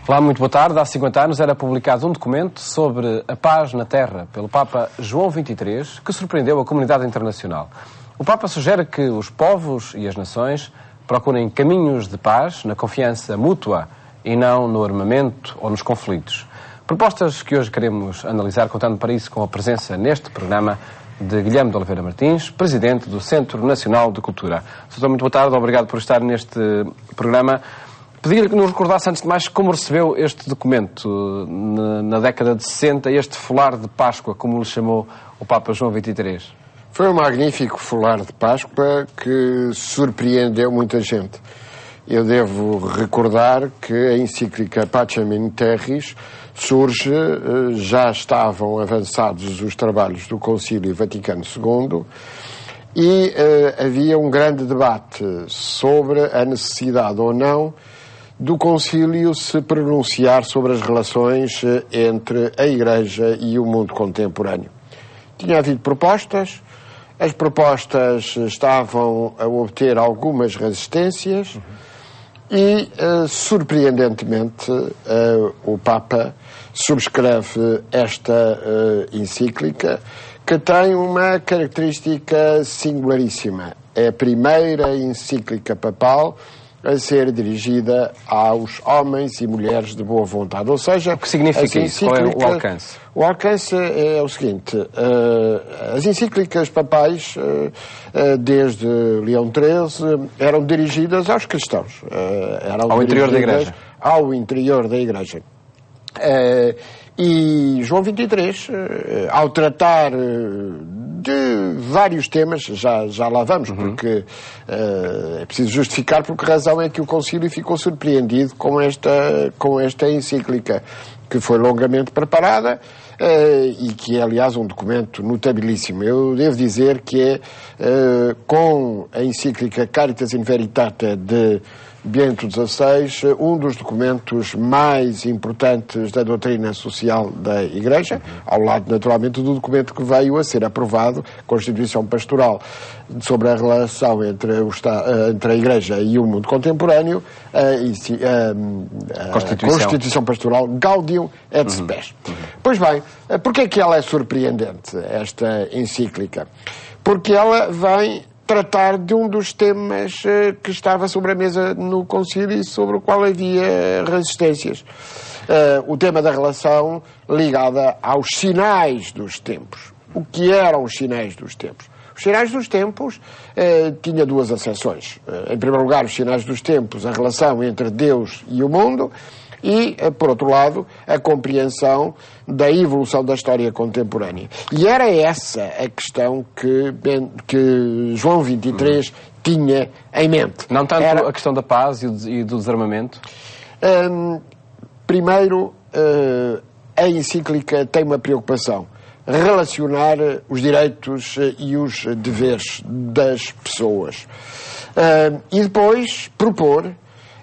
Olá, muito boa tarde. Há 50 anos era publicado um documento sobre a paz na Terra pelo Papa João XXIII, que surpreendeu a comunidade internacional. O Papa sugere que os povos e as nações procurem caminhos de paz na confiança mútua e não no armamento ou nos conflitos. Propostas que hoje queremos analisar, contando para isso com a presença neste programa de Guilherme de Oliveira Martins, Presidente do Centro Nacional de Cultura. Doutor, muito boa tarde, obrigado por estar neste programa. Pedir-lhe que nos recordasse, antes de mais, como recebeu este documento na década de 60, este folar de Páscoa, como lhe chamou o Papa João XXIII. Foi um magnífico folar de Páscoa que surpreendeu muita gente. Eu devo recordar que a encíclica Pacem in Terris surge, já estavam avançados os trabalhos do Concílio Vaticano II e havia um grande debate sobre a necessidade ou não do Concílio se pronunciar sobre as relações entre a Igreja e o mundo contemporâneo. Tinha havido propostas, as propostas estavam a obter algumas resistências e, surpreendentemente, o Papa subscreve esta encíclica, que tem uma característica singularíssima. É a primeira encíclica papal a ser dirigida aos homens e mulheres de boa vontade. Ou seja, o que significa isso? Qual é o alcance? O alcance é o seguinte: as encíclicas papais, desde Leão XIII, eram dirigidas aos cristãos. Ao interior da Igreja. Ao interior da Igreja. E João XXIII, ao tratar de vários temas, já lá vamos, porque é preciso justificar por que razão é que o Concílio ficou surpreendido com esta encíclica, que foi longamente preparada e que é, aliás, um documento notabilíssimo. Eu devo dizer que é, com a encíclica Caritas in Veritate de Bento XVI, um dos documentos mais importantes da doutrina social da Igreja, ao lado, naturalmente, do documento que veio a ser aprovado, Constituição Pastoral, sobre a relação entre a Igreja e o mundo contemporâneo, a Constituição Pastoral Gaudium et Spes. Pois bem, porquê é que ela é surpreendente, esta encíclica? Porque ela vem tratar de um dos temas que estava sobre a mesa no Concílio e sobre o qual havia resistências. O tema da relação ligada aos sinais dos tempos. O que eram os sinais dos tempos? Os sinais dos tempos tinha duas acessões. Em primeiro lugar, os sinais dos tempos, a relação entre Deus e o mundo, e, por outro lado, a compreensão da evolução da história contemporânea. E era essa a questão que João XXIII tinha em mente. Não tanto a questão da paz e do desarmamento? Primeiro, a encíclica tem uma preocupação: relacionar os direitos e os deveres das pessoas. E depois propor,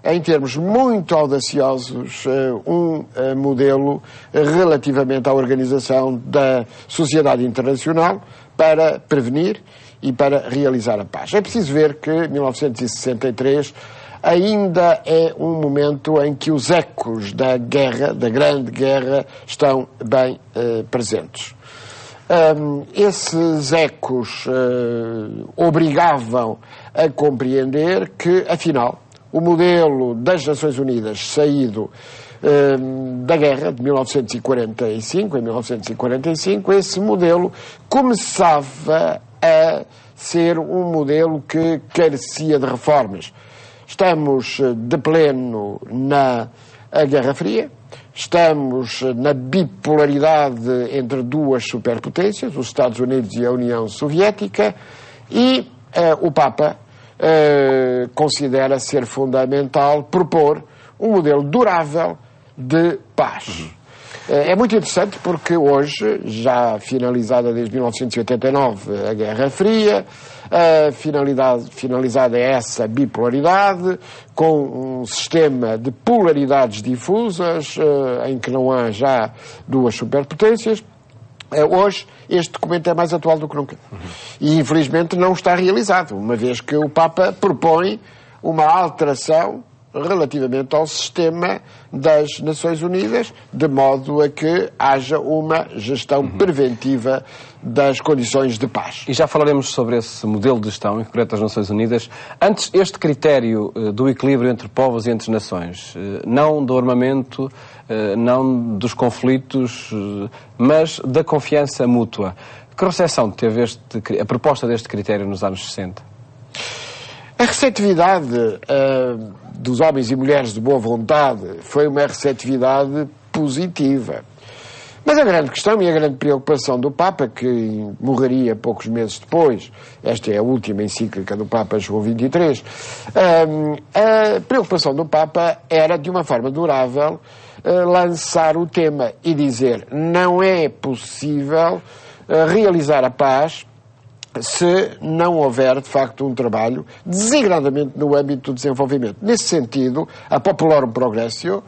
em termos muito audaciosos, um modelo relativamente à organização da sociedade internacional para prevenir e para realizar a paz. É preciso ver que 1963 ainda é um momento em que os ecos da guerra, da Grande Guerra, estão bem presentes. Esses ecos obrigavam a compreender que, afinal, o modelo das Nações Unidas saído da guerra de 1945, esse modelo começava a ser um modelo que carecia de reformas. Estamos de pleno na Guerra Fria, estamos na bipolaridade entre duas superpotências, os Estados Unidos e a União Soviética, e o Papa considera ser fundamental propor um modelo durável de paz. É muito interessante porque hoje, já finalizada desde 1989 a Guerra Fria, finalizada essa bipolaridade, com um sistema de polaridades difusas, em que não há já duas superpotências, hoje este documento é mais atual do que nunca. E infelizmente não está realizado, uma vez que o Papa propõe uma alteração relativamente ao sistema das Nações Unidas, de modo a que haja uma gestão preventiva das condições de paz. E já falaremos sobre esse modelo de gestão, em concreto das Nações Unidas. Antes, este critério do equilíbrio entre povos e entre nações, não do armamento, não dos conflitos, mas da confiança mútua. Que recepção teve a proposta deste critério nos anos 60? A receptividade dos homens e mulheres de boa vontade foi uma receptividade positiva. Mas a grande questão e a grande preocupação do Papa, que morreria poucos meses depois, esta é a última encíclica do Papa João XXIII, a preocupação do Papa era, de uma forma durável, lançar o tema e dizer: não é possível realizar a paz se não houver, de facto, um trabalho designadamente no âmbito do desenvolvimento. Nesse sentido, a Populorum Progressio,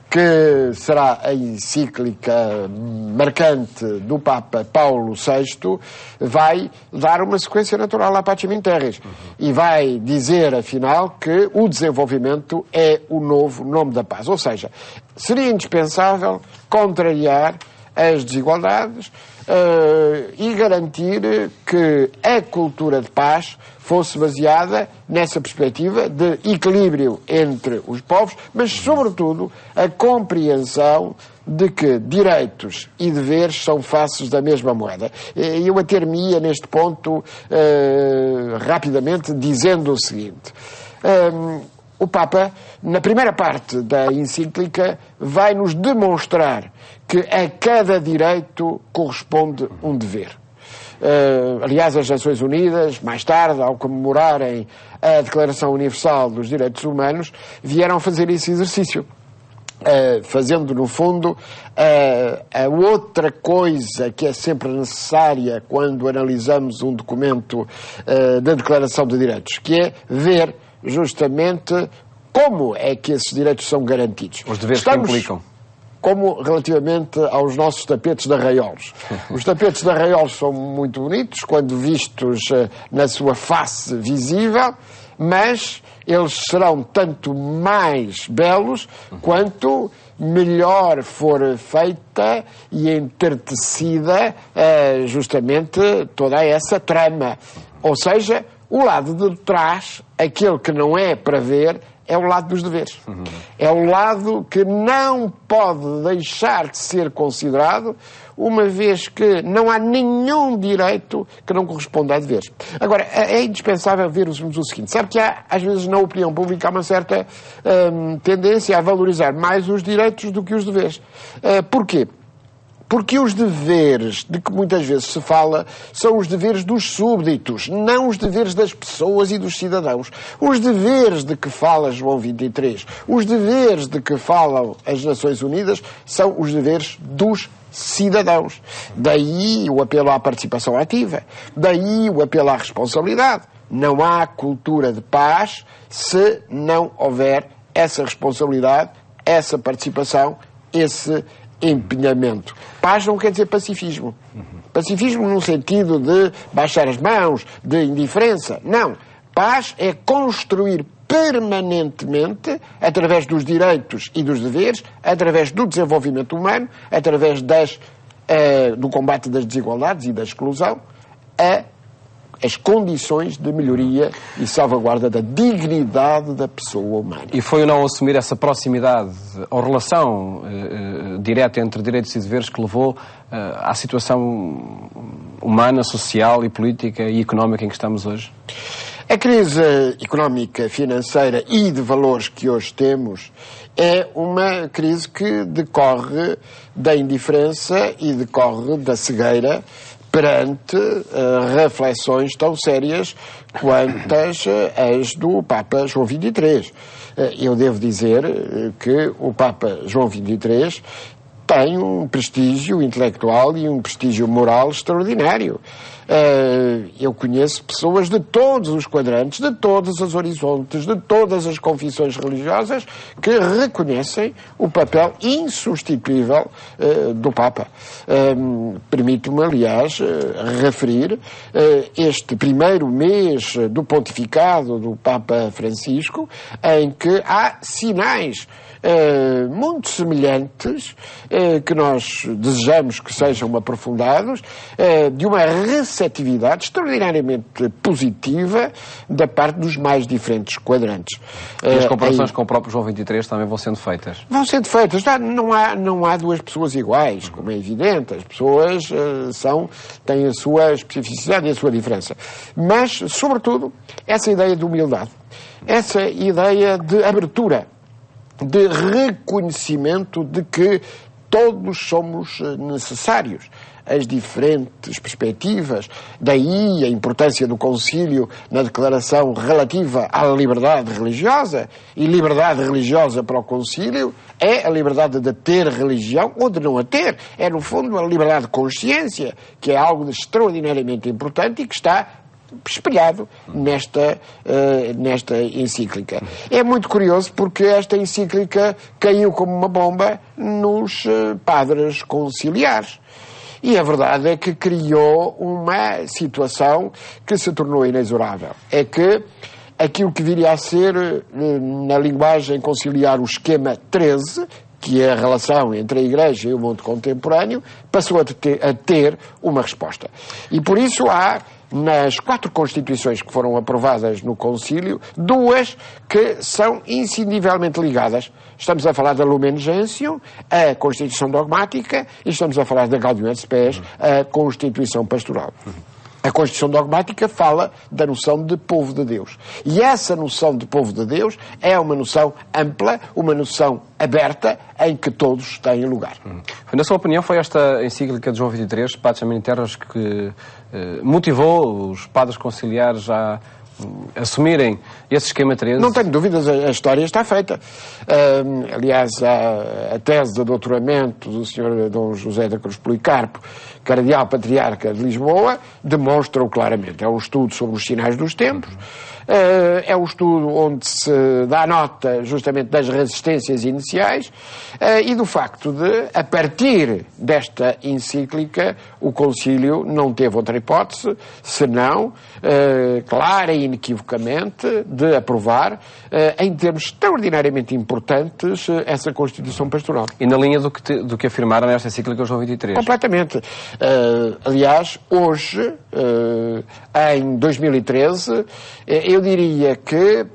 que será a encíclica marcante do Papa Paulo VI, vai dar uma sequência natural à Pacem in Terris e vai dizer, afinal, que o desenvolvimento é o novo nome da paz. Ou seja, seria indispensável contrariar as desigualdades e garantir que a cultura de paz fosse baseada nessa perspectiva de equilíbrio entre os povos, mas, sobretudo, a compreensão de que direitos e deveres são faces da mesma moeda. Eu ater-me-ia neste ponto rapidamente dizendo o seguinte: o Papa, na primeira parte da encíclica, vai nos demonstrar que a cada direito corresponde um dever. Aliás, as Nações Unidas, mais tarde, ao comemorarem a Declaração Universal dos Direitos Humanos, vieram fazer esse exercício. Fazendo, no fundo, a outra coisa que é sempre necessária quando analisamos um documento da Declaração de Direitos, que é ver justamente como é que esses direitos são garantidos. Os deveres que implicam. Como relativamente aos nossos tapetes de arraiolos. Os tapetes de arraiolos são muito bonitos quando vistos na sua face visível, mas eles serão tanto mais belos quanto melhor for feita e entretecida justamente toda essa trama. Ou seja, o lado de trás, aquele que não é para ver, é o lado dos deveres. É o lado que não pode deixar de ser considerado, uma vez que não há nenhum direito que não corresponda a deveres. Agora, é indispensável vermos o seguinte: sabe que há, às vezes, na opinião pública, há uma certa tendência a valorizar mais os direitos do que os deveres. Porquê? Porque os deveres de que muitas vezes se fala são os deveres dos súbditos, não os deveres das pessoas e dos cidadãos. Os deveres de que fala João XXIII, os deveres de que falam as Nações Unidas, são os deveres dos cidadãos. Daí o apelo à participação ativa, daí o apelo à responsabilidade. Não há cultura de paz se não houver essa responsabilidade, essa participação, esse empenhamento. Paz não quer dizer pacifismo. Pacifismo no sentido de baixar as mãos, de indiferença. Não. Paz é construir permanentemente, através dos direitos e dos deveres, através do desenvolvimento humano, através do combate das desigualdades e da exclusão, as condições de melhoria e salvaguarda da dignidade da pessoa humana. E foi o não assumir essa proximidade ou relação direta entre direitos e deveres que levou à situação humana, social e política e económica em que estamos hoje? A crise económica, financeira e de valores que hoje temos é uma crise que decorre da indiferença e decorre da cegueira perante reflexões tão sérias quantas as do Papa João XXIII. Eu devo dizer que o Papa João XXIII tem um prestígio intelectual e um prestígio moral extraordinário. Eu conheço pessoas de todos os quadrantes, de todos os horizontes, de todas as confissões religiosas que reconhecem o papel insubstituível do Papa. Permito-me, aliás, referir este primeiro mês do pontificado do Papa Francisco, em que há sinais muito semelhantes, que nós desejamos que sejam aprofundados, de uma receptividade extraordinariamente positiva da parte dos mais diferentes quadrantes. E as comparações com o próprio João XXIII também vão sendo feitas? Vão sendo feitas. Não há duas pessoas iguais, como é evidente. As pessoas têm a sua especificidade e a sua diferença. Mas, sobretudo, essa ideia de humildade, essa ideia de abertura, de reconhecimento de que todos somos necessários. As diferentes perspectivas, daí a importância do concílio na declaração relativa à liberdade religiosa, e liberdade religiosa para o concílio é a liberdade de ter religião ou de não a ter. É, no fundo, a liberdade de consciência, que é algo extraordinariamente importante e que está espelhado nesta encíclica. É muito curioso porque esta encíclica caiu como uma bomba nos padres conciliares. E a verdade é que criou uma situação que se tornou inexorável. É que aquilo que viria a ser, na linguagem conciliar, o esquema 13, que é a relação entre a Igreja e o mundo contemporâneo, passou a ter uma resposta. E por isso há, nas 4 constituições que foram aprovadas no Concílio, 2 que são inscindivelmente ligadas. Estamos a falar da Lumen Gentium, a Constituição Dogmática, e estamos a falar da Gaudium et Spes, a Constituição Pastoral. A Constituição Dogmática fala da noção de povo de Deus. E essa noção de povo de Deus é uma noção ampla, uma noção aberta, em que todos têm lugar. Na sua opinião, foi esta encíclica de João XXIII, Pacem in Terris, que motivou os padres conciliares a assumirem esse esquema 13? Não tenho dúvidas, a história está feita. Aliás, a tese de doutoramento do Sr. Dom José da Cruz Policarpo, cardeal patriarca de Lisboa, demonstra-o claramente. É um estudo sobre os sinais dos tempos, é um estudo onde se dá nota justamente das resistências iniciais e do facto de, a partir desta encíclica, o Concílio não teve outra hipótese senão, clara e inequivocamente, de aprovar, em termos extraordinariamente importantes, essa Constituição Pastoral. E na linha do que afirmaram nesta encíclica João XXIII? Completamente. Aliás, hoje, em 2013, eu diria que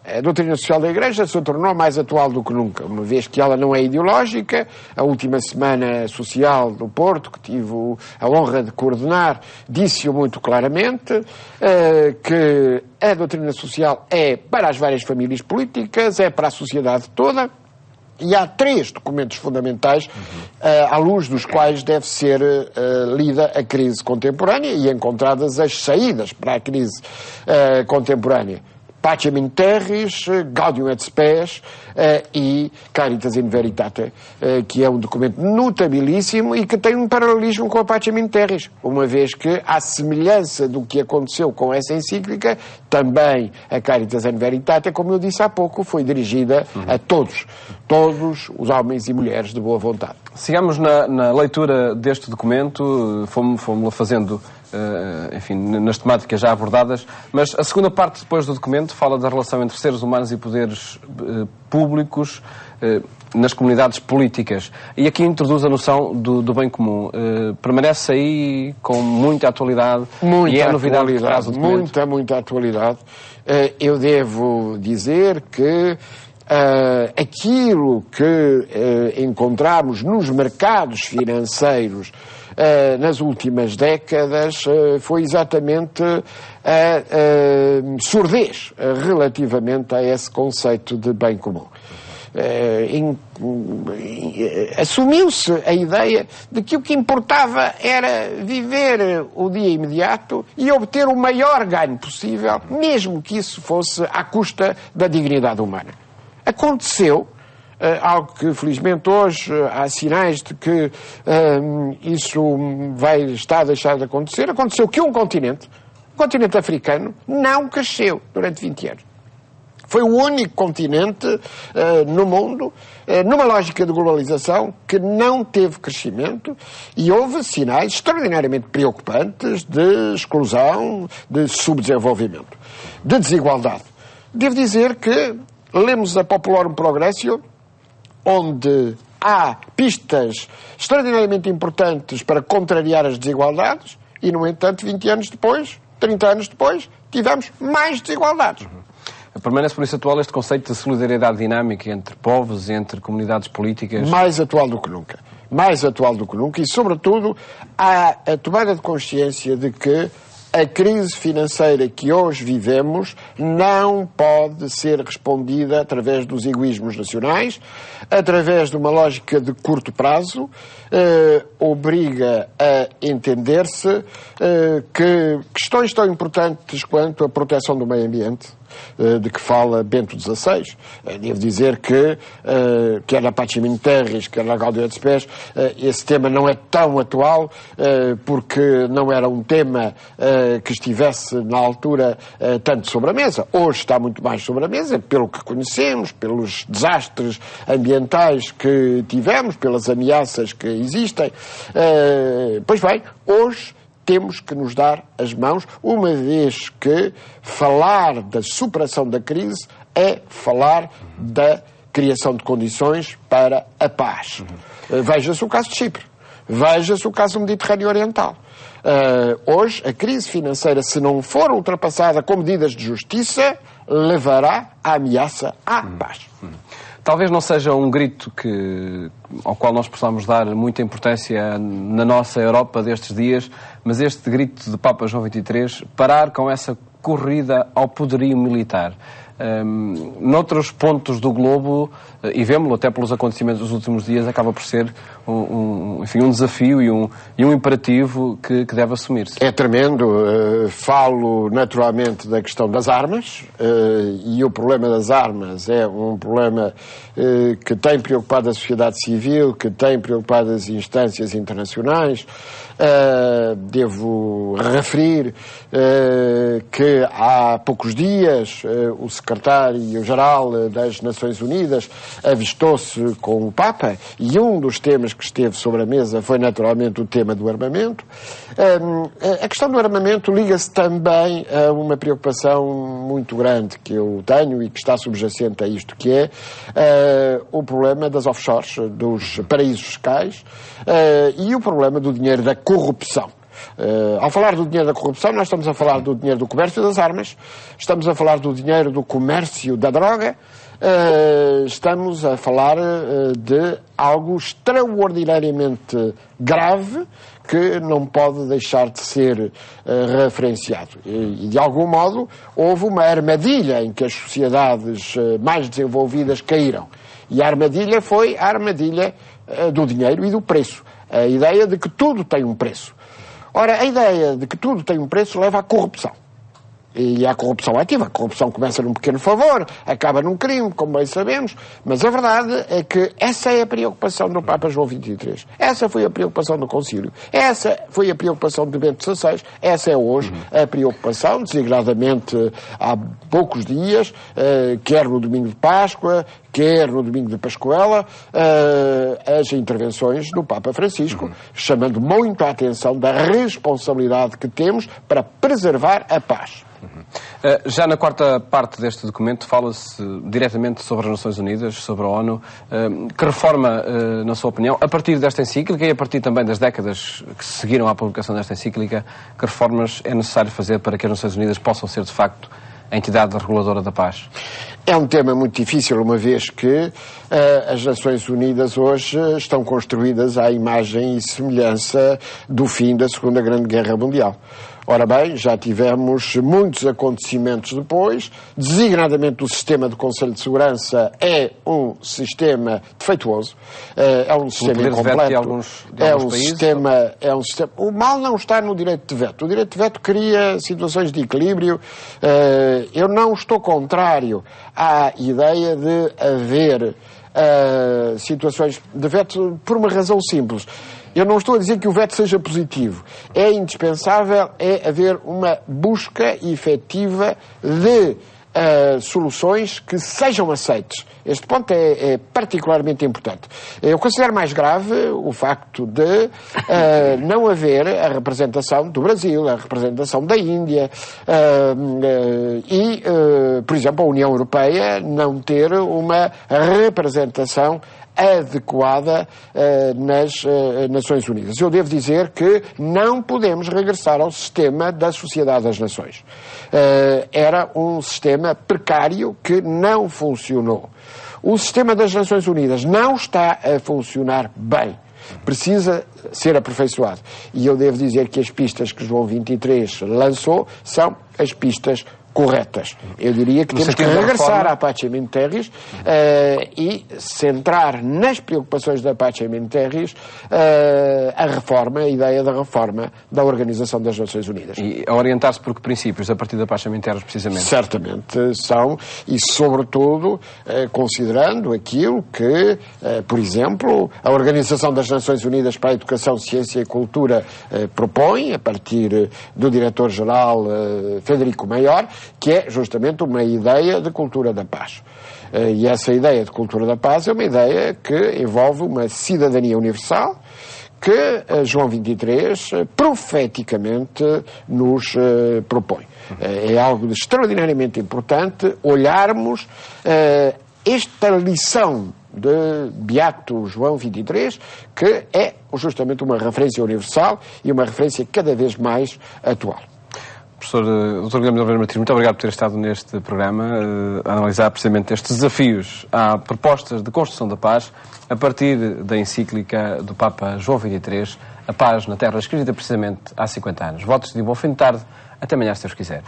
a doutrina social da Igreja se tornou mais atual do que nunca, uma vez que ela não é ideológica. A última Semana Social do Porto, que tive a honra de coordenar, disse-o muito claramente, que a doutrina social é para as várias famílias políticas, é para a sociedade toda. E há 3 documentos fundamentais à luz dos quais deve ser lida a crise contemporânea e encontradas as saídas para a crise contemporânea. Pacem in Terris, Gaudium et Spes e Caritas in Veritate, que é um documento notabilíssimo e que tem um paralelismo com a Pacem in Terris, uma vez que, à semelhança do que aconteceu com essa encíclica, também a Caritas in Veritate, como eu disse há pouco, foi dirigida a todos os homens e mulheres de boa vontade. Sigamos na leitura deste documento, fomos-la fazendo, enfim, nas temáticas já abordadas, mas a segunda parte depois do documento fala da relação entre seres humanos e poderes públicos nas comunidades políticas. E aqui introduz a noção do bem comum. Permanece aí com muita atualidade e é novidade que traz o documento. Muita atualidade. Eu devo dizer que aquilo que encontramos nos mercados financeiros nas últimas décadas foi exatamente a surdez relativamente a esse conceito de bem comum. Assumiu-se a ideia de que o que importava era viver o dia imediato e obter o maior ganho possível, mesmo que isso fosse à custa da dignidade humana. Aconteceu algo que felizmente hoje há sinais de que isso vai estar a deixar de acontecer. Aconteceu que o continente africano, não cresceu durante 20 anos. Foi o único continente no mundo, numa lógica de globalização, que não teve crescimento, e houve sinais extraordinariamente preocupantes de exclusão, de subdesenvolvimento, de desigualdade. Devo dizer que lemos a Populorum Progressio, onde há pistas extraordinariamente importantes para contrariar as desigualdades, e, no entanto, 20 anos depois, 30 anos depois, tivemos mais desigualdades. Permanece por isso atual este conceito de solidariedade dinâmica entre povos e entre comunidades políticas? Mais atual do que nunca. Mais atual do que nunca e, sobretudo, há a tomada de consciência de que a crise financeira que hoje vivemos não pode ser respondida através dos egoísmos nacionais, através de uma lógica de curto prazo, obriga a entender-se que questões tão importantes quanto a proteção do meio ambiente, de que fala Bento XVI. Devo dizer que, quer na Pacem in Terris, quer na Gaudium et Spes, esse tema não é tão atual, porque não era um tema que estivesse na altura tanto sobre a mesa. Hoje está muito mais sobre a mesa, pelo que conhecemos, pelos desastres ambientais que tivemos, pelas ameaças que existem. Pois bem, hoje temos que nos dar as mãos, uma vez que falar da superação da crise é falar da criação de condições para a paz. Veja-se o caso de Chipre, veja-se o caso do Mediterrâneo Oriental. Hoje, a crise financeira, se não for ultrapassada com medidas de justiça, levará à ameaça à paz. Talvez não seja um grito ao qual nós possamos dar muita importância na nossa Europa destes dias, mas este grito de Papa João XXIII, parar com essa corrida ao poderio militar. Noutros pontos do globo, e vemos-lo até pelos acontecimentos dos últimos dias, acaba por ser um desafio e um imperativo que deve assumir-se. É tremendo. Falo naturalmente da questão das armas, e o problema das armas é um problema que tem preocupado a sociedade civil, que tem preocupado as instâncias internacionais. Devo referir que há poucos dias o secretário-geral das Nações Unidas avistou-se com o Papa, e um dos temas que esteve sobre a mesa foi naturalmente o tema do armamento. A questão do armamento liga-se também a uma preocupação muito grande que eu tenho e que está subjacente a isto, que é o problema das offshores, dos paraísos fiscais, e o problema do dinheiro da corrupção. Ao falar do dinheiro da corrupção, nós estamos a falar do dinheiro do comércio das armas, estamos a falar do dinheiro do comércio da droga, estamos a falar de algo extraordinariamente grave que não pode deixar de ser referenciado. E, de algum modo, houve uma armadilha em que as sociedades mais desenvolvidas caíram. E a armadilha foi a armadilha do dinheiro e do preço. A ideia de que tudo tem um preço. Ora, a ideia de que tudo tem um preço leva à corrupção. E à corrupção ativa. A corrupção começa num pequeno favor, acaba num crime, como bem sabemos, mas a verdade é que essa é a preocupação do Papa João XXIII. Essa foi a preocupação do Concílio. Essa foi a preocupação de Bento XVI. Essa é hoje a preocupação, desigradamente há poucos dias, quer no domingo de Páscoa, quer no domingo de Pascuela, as intervenções do Papa Francisco, chamando muito a atenção da responsabilidade que temos para preservar a paz. Já na quarta parte deste documento fala-se diretamente sobre as Nações Unidas, sobre a ONU. Que reforma, na sua opinião, a partir desta encíclica e a partir também das décadas que seguiram à publicação desta encíclica, que reformas é necessário fazer para que as Nações Unidas possam ser, de facto, a entidade reguladora da paz? É um tema muito difícil, uma vez que as Nações Unidas hoje estão construídas à imagem e semelhança do fim da Segunda Grande Guerra Mundial. Ora bem, já tivemos muitos acontecimentos depois, designadamente o sistema do Conselho de Segurança é um sistema defeituoso, é um sistema incompleto, é um sistema... O mal não está no direito de veto. O direito de veto cria situações de equilíbrio. Eu não estou contrário à ideia de haver situações de veto por uma razão simples. Eu não estou a dizer que o veto seja positivo. É indispensável haver uma busca efetiva de soluções que sejam aceites. Este ponto é particularmente importante. Eu considero mais grave o facto de não haver a representação do Brasil, a representação da Índia e, por exemplo, a União Europeia não ter uma representação adequada nas Nações Unidas. Eu devo dizer que não podemos regressar ao sistema da Sociedade das Nações. Era um sistema precário que não funcionou. O sistema das Nações Unidas não está a funcionar bem. Precisa ser aperfeiçoado. E eu devo dizer que as pistas que João XXIII lançou são as pistas corretas. Eu diria que temos que regressar à Pacem in Terris e centrar nas preocupações da Pacem in Terris a ideia da reforma da Organização das Nações Unidas. E a orientar-se por que princípios, a partir da Pacem in Terris, precisamente? Certamente são, e sobretudo considerando aquilo que, por exemplo, a Organização das Nações Unidas para a Educação, Ciência e Cultura propõe, a partir do diretor-geral Federico Mayor, que é justamente uma ideia de cultura da paz. E essa ideia de cultura da paz é uma ideia que envolve uma cidadania universal que João XXIII profeticamente nos propõe. É algo extraordinariamente importante olharmos esta lição de Beato João XXIII, que é justamente uma referência universal e uma referência cada vez mais atual. Professor Dr. Guilherme de Oliveira Martins, muito obrigado por ter estado neste programa a analisar precisamente estes desafios à propostas de construção da paz a partir da encíclica do Papa João XXIII, A Paz na Terra, escrita precisamente há 50 anos. Votos de bom fim de tarde. Até amanhã, se Deus quiser.